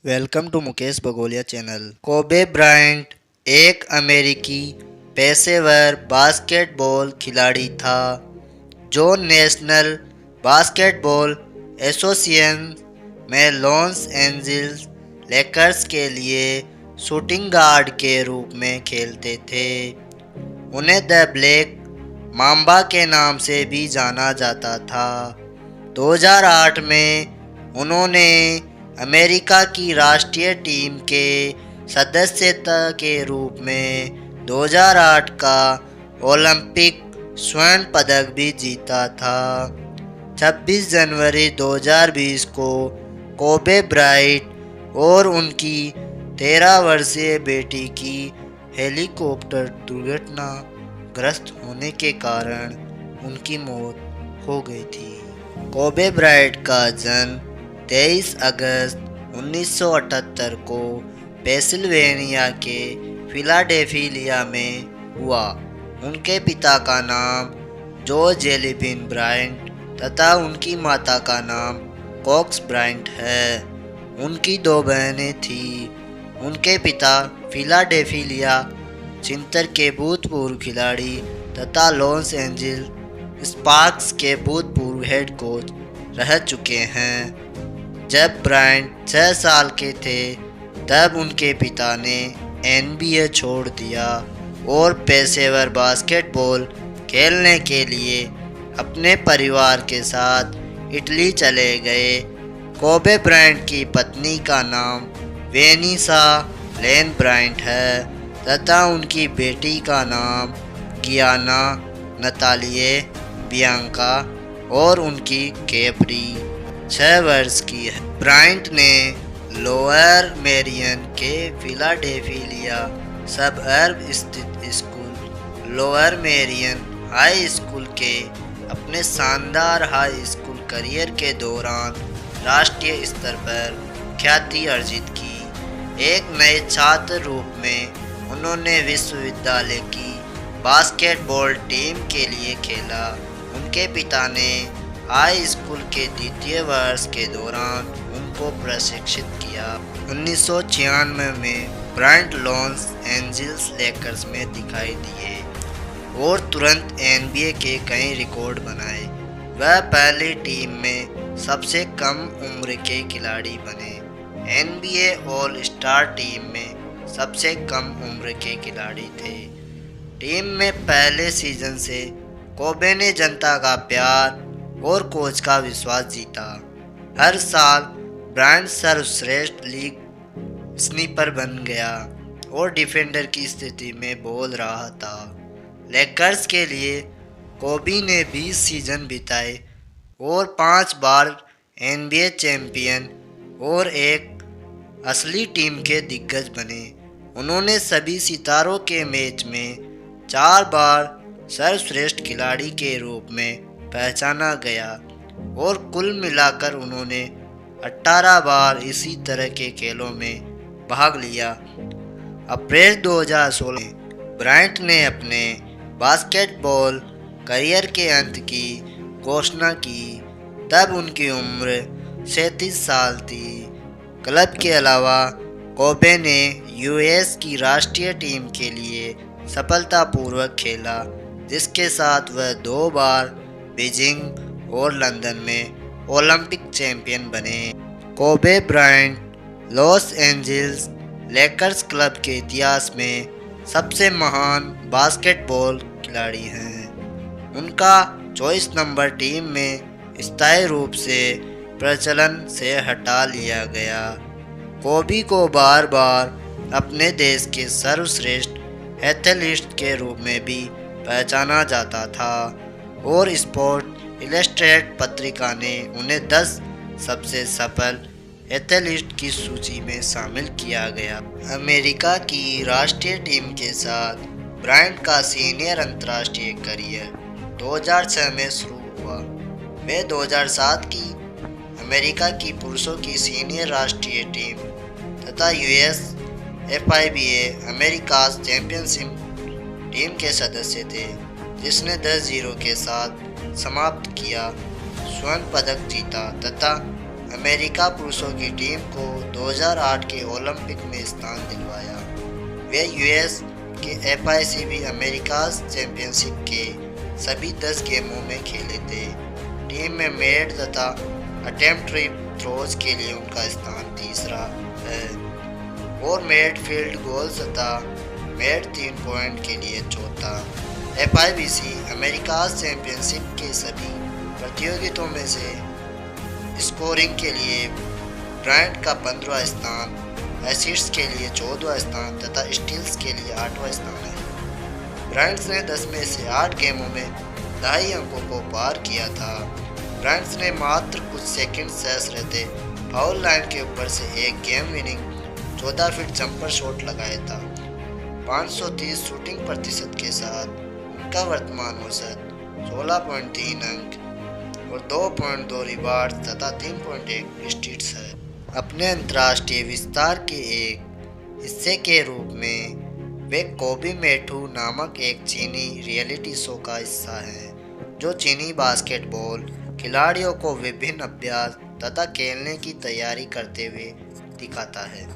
Welcome to Mukesh Bagoliya channel. Kobe Bryant एक अमेरिकी पेशेवर बास्केटबॉल खिलाड़ी था जो नेशनल बास्केटबॉल एसोसिएशन में लॉस एंजिल्स लेकर्स के लिए शूटिंग गार्ड के रूप में खेलते थे। उन्हें द ब्लैक माम्बा के नाम से भी जाना जाता था। 2008 में उन्होंने अमेरिका की राष्ट्रीय टीम के सदस्यता के रूप में 2008 का ओलंपिक स्वर्ण पदक भी जीता था। 26 जनवरी 2020 को कोबे ब्रायंट और उनकी 13 वर्षीय बेटी की हेलीकॉप्टर दुर्घटनाग्रस्त होने के कारण उनकी मौत हो गई थी। कोबे ब्रायंट का जन्म 23 अगस्त 1978 को पेंसिल्वेनिया के फिलाडेल्फिया में हुआ। उनके पिता का नाम जॉर्ज जेलीबिन ब्रायंट तथा उनकी माता का नाम कॉक्स ब्रायंट है। उनकी 2 बहनें थीं। उनके पिता फिलाडेल्फिया चिंतर के भूतपूर्व खिलाड़ी तथा लॉस एंजिल्स स्पार्क्स के भूतपूर्व हेड कोच रह चुके हैं। जब ब्रायंट 6 साल के थे तब उनके पिता ने एनबीए छोड़ दिया और पेशेवर बास्केटबॉल खेलने के लिए अपने परिवार के साथ इटली चले गए। कोबे ब्रायंट की पत्नी का नाम वेनिसा लेन ब्रायंट है तथा उनकी बेटी का नाम गियाना नतालिए बियांका और उनकी कैप्री 6 वर्ष की है। ब्रायंट ने लोअर मेरियन के फिलाडेल्फिया सबअर्ब स्थित school Lower Merion High School के अपने शानदार हाई स्कूल करियर के दौरान राष्ट्रीय स्तर पर ख्याति अर्जित की। एक नए छात्र रूप में उन्होंने विश्वविद्यालय की बास्केटबॉल टीम के लिए खेला। उनके पिता ने हाई स्कूल के द्वितीय वर्ष के दौरान उनको प्रशिक्षित किया। 1996 में ब्रायंट लॉस एंजिल्स लेकर्स में दिखाई दिए और तुरंत एनबीए के कई रिकॉर्ड बनाए। वह पहली टीम में सबसे कम उम्र के खिलाड़ी बने। एनबीए ऑल स्टार टीम में सबसे कम उम्र के खिलाड़ी थे। टीम में पहले सीजन से कोबे ने जनता का प्यार और कोच का विश्वास जीता। हर साल ब्रायंट सर्वश्रेष्ठ लीग स्नीपर बन गया और डिफेंडर की स्थिति में बोल रहा था। लेकर्स के लिए कोबी ने 20 सीजन बिताए और 5 बार एनबीए चैंपियन और एक असली टीम के दिग्गज बने। उन्होंने सभी सितारों के मैच में 4 बार सर्वश्रेष्ठ खिलाड़ी के रूप में पहचाना गया और कुल मिलाकर उन्होंने 18 बार इसी तरह के खेलों में भाग लिया। अप्रैल 2016 में ब्रायंट ने अपने बास्केटबॉल करियर के अंत की घोषणा की। तब उनकी उम्र 37 साल थी। क्लब के अलावा कोबे ने यूएस की राष्ट्रीय टीम के लिए सफलतापूर्वक खेला, जिसके साथ वह 2 बार बीजिंग और लंदन में ओलंपिक चैंपियन बने। Kobe Bryant loss Angeles Lakers club के इतिहास में सबसे महान बास्केटबॉल खिलाड़ी हैं। उनका 24 नंबर टीम में स्थायी रूप से प्रचलन से हटा लिया गया। कोबी को बार बार अपने देश के सर्वश्रेष्ठ एथलीट के रूप में भी पहचाना जाता था और स्पोर्ट इलस्ट्रेटेड पत्रिका ने उन्हें 10 सबसे सफल एथलीट की सूची में शामिल किया गया। अमेरिका की राष्ट्रीय टीम के साथ ब्रायंट का सीनियर अंतर्राष्ट्रीय करियर 2006 में शुरू हुआ। वे 2007 की अमेरिका की पुरुषों की सीनियर राष्ट्रीय टीम तथा यूएस एफआईबीए अमेरिका चैंपियनशिप टीम के सदस्य थे, जिसने 10-0 के साथ समाप्त किया, स्वर्ण पदक जीता तथा अमेरिका पुरुषों की टीम को 2008 के ओलंपिक में स्थान दिलवाया। वे यूएस के FICB अमेरिकाज चैंपियनशिप के सभी 10 गेमों में खेले थे। टीम में मेड तथा अटेम्प्ट थ्रोज के लिए उनका स्थान तीसरा है और मेड फील्ड गोल्स तथा मेड 3 पॉइंट के लिए चौथा। FIVC अमेरिकाज चैंपियनशिप के सभी प्रतियोगिताओं में से स्कोरिंग के लिए ब्रायंट का 15वां स्थान, असिस्ट्स के लिए 14वां स्थान तथा स्टील्स के लिए 8वां स्थान है। ब्रायंट ने 10 में से 8 गेमों में 2.5 अंकों को पार किया था। ब्रायंट ने मात्र कुछ सेकंड शेष रहते फाउल लाइन के ऊपर से एक game winning 14 feet jumper shot लगाया था। 530 शूटिंग प्रतिशत के साथ उनका वर्तमान औसत 16.3 अंक और 2.2 रिबार्ड तथा 3.1 स्टीट्स है। अपने अंतर्राष्ट्रीय विस्तार के एक हिस्से के रूप में वे कोबी मेठू नामक एक चीनी रियलिटी शो का हिस्सा है, जो चीनी बास्केटबॉल खिलाड़ियों को विभिन्न अभ्यास तथा खेलने की तैयारी करते हुए दिखाता है,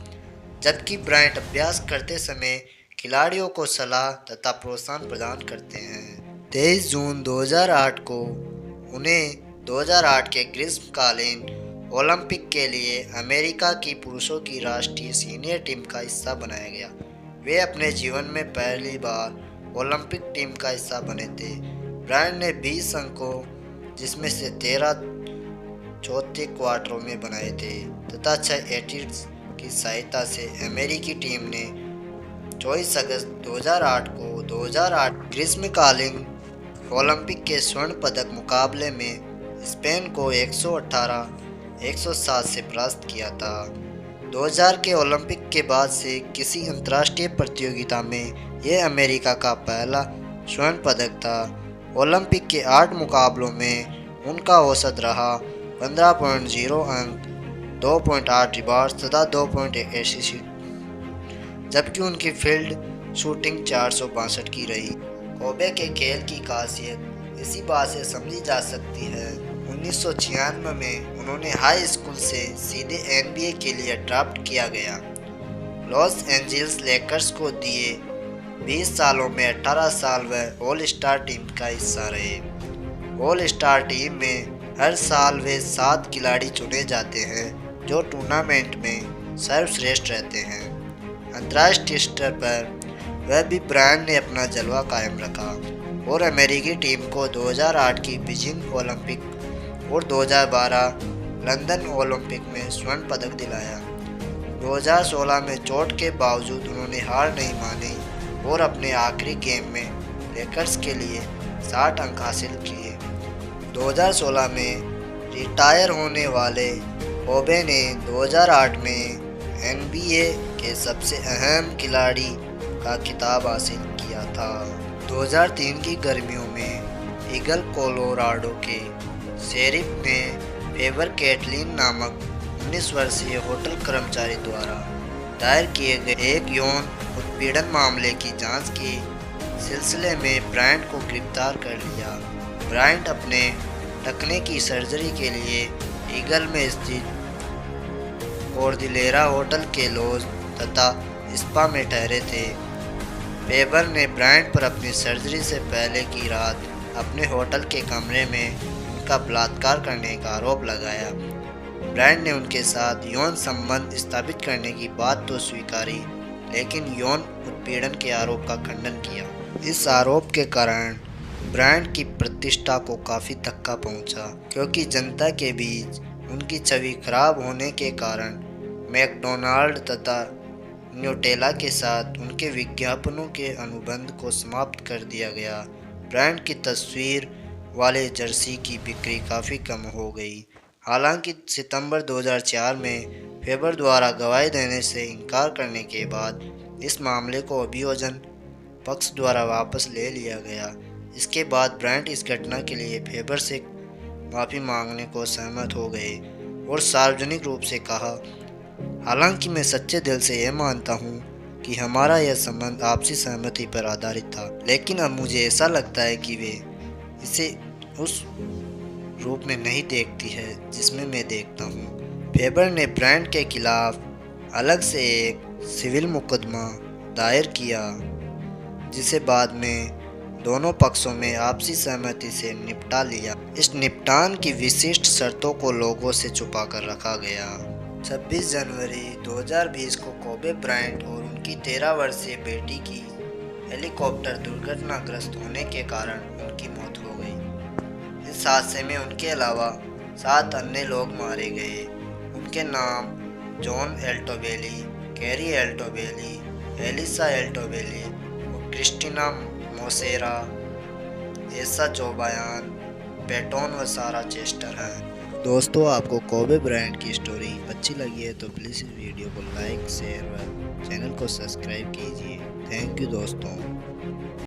जबकि ब्रायंट अभ्यास करते समय खिलाड़ियों को सलाह तथा प्रोत्साहन प्रदान करते हैं। 23 जून 2008 को उन्हें 2008 के ग्रीष्मकालीन ओलंपिक के लिए अमेरिका की पुरुषों की राष्ट्रीय सीनियर टीम का हिस्सा बनाया गया। वे अपने जीवन में पहली बार ओलंपिक टीम का हिस्सा बने थे। ब्रायंट ने 20 अंकों, जिसमें से 13 चौथे क्वार्टरों में बनाए थे तथा 6 एथलीट्स की सहायता से अमेरिकी टीम ने 24 अगस्त 2008 को 2008 ग्रीष्मकालीन ओलंपिक के स्वर्ण पदक मुकाबले में स्पेन को 118-107 से परास्त किया था। 2000 के ओलंपिक के बाद से किसी अंतर्राष्ट्रीय प्रतियोगिता में यह अमेरिका का पहला स्वर्ण पदक था। ओलंपिक के 8 मुकाबलों में उनका औसत रहा 15.0 अंक, 2.8 रिबाउंड्स तथा 2.1 असिस्ट, जबकि उनकी फील्ड शूटिंग 462 की रही। कोबे के खेल की खासियत इसी बात से समझी जा सकती है। 1996 में उन्होंने हाई स्कूल से सीधे NBA के लिए ड्राफ्ट किया गया। लॉस एंजल्स लेकर्स को दिए 20 सालों में 18 साल वह ऑल स्टार टीम का हिस्सा रहे। ऑल स्टार टीम में हर साल वे 7 खिलाड़ी चुने जाते हैं जो टूर्नामेंट में सर्वश्रेष्ठ रहते हैं। अंतर्राष्ट्रीय स्तर पर वह भी ब्रायंट ने अपना जलवा कायम रखा और अमेरिकी टीम को 2008 की बीजिंग ओलंपिक और 2012 लंदन ओलंपिक में स्वर्ण पदक दिलाया। 2016 में चोट के बावजूद उन्होंने हार नहीं मानी और अपने आखिरी गेम में लेकर्स के लिए 60 अंक हासिल किए। 2016 में रिटायर होने वाले कोबे ने 2008 में NBA के सबसे अहम खिलाड़ी का खिताब हासिल किया था। 2003 की गर्मियों में ईगल कोलोराडो के शेरिफ ने फेवर कैटलिन नामक 19 वर्षीय होटल कर्मचारी द्वारा दायर किए गए एक यौन उत्पीड़न मामले की जांच के सिलसिले में ब्रायंट को गिरफ्तार कर लिया। ब्रायंट अपने टखने की सर्जरी के लिए ईगल में स्थित कॉर्डिलेरा होटल के लॉज तथा स्पा में ठहरे थे। फेवर ने ब्रायंट पर अपनी सर्जरी से पहले की रात अपने होटल के कमरे में उनका बलात्कार करने का आरोप लगाया। ब्रायंट ने उनके साथ यौन संबंध स्थापित करने की बात तो स्वीकारी, लेकिन यौन उत्पीड़न के आरोप का खंडन किया। इस आरोप के कारण ब्रायंट की प्रतिष्ठा को काफ़ी धक्का पहुंचा, क्योंकि जनता के बीच उनकी छवि खराब होने के कारण मैकडोनाल्ड तथा न्यूटेला के साथ उनके विज्ञापनों के अनुबंध को समाप्त कर दिया गया। ब्रायंट की तस्वीर वाले जर्सी की बिक्री काफ़ी कम हो गई। हालांकि सितंबर 2004 में फेबर द्वारा गवाही देने से इनकार करने के बाद इस मामले को अभियोजन पक्ष द्वारा वापस ले लिया गया। इसके बाद ब्रायंट इस घटना के लिए फेबर से माफ़ी मांगने को सहमत हो गए और सार्वजनिक रूप से कहा, हालांकि मैं सच्चे दिल से यह मानता हूँ कि हमारा यह संबंध आपसी सहमति पर आधारित था, लेकिन अब मुझे ऐसा लगता है कि वे इसे उस रूप में नहीं देखती है जिसमें मैं देखता हूँ। फेबर ने ब्रायंट के खिलाफ अलग से एक सिविल मुकदमा दायर किया, जिसे बाद में दोनों पक्षों में आपसी सहमति से निपटा लिया। इस निपटान की विशिष्ट शर्तों को लोगों से छुपा कर रखा गया। 26 जनवरी 2020 को कोबे ब्रायंट और उनकी 13 वर्षीय बेटी की हेलीकॉप्टर दुर्घटनाग्रस्त होने के कारण उनकी मौत हो गई। इस हादसे में उनके अलावा 7 अन्य लोग मारे गए। उनके नाम जॉन एल्टोबेली, कैरी एल्टोबेली, एलिसा एल्टोबेली और क्रिस्टीना मोसेरा, एसा जोबायान, पेटोन व सारा चेस्टर हैं। दोस्तों, आपको कोबे ब्रायंट की स्टोरी अच्छी लगी है तो प्लीज़ इस वीडियो को लाइक, शेयर व चैनल को सब्सक्राइब कीजिए। थैंक यू दोस्तों।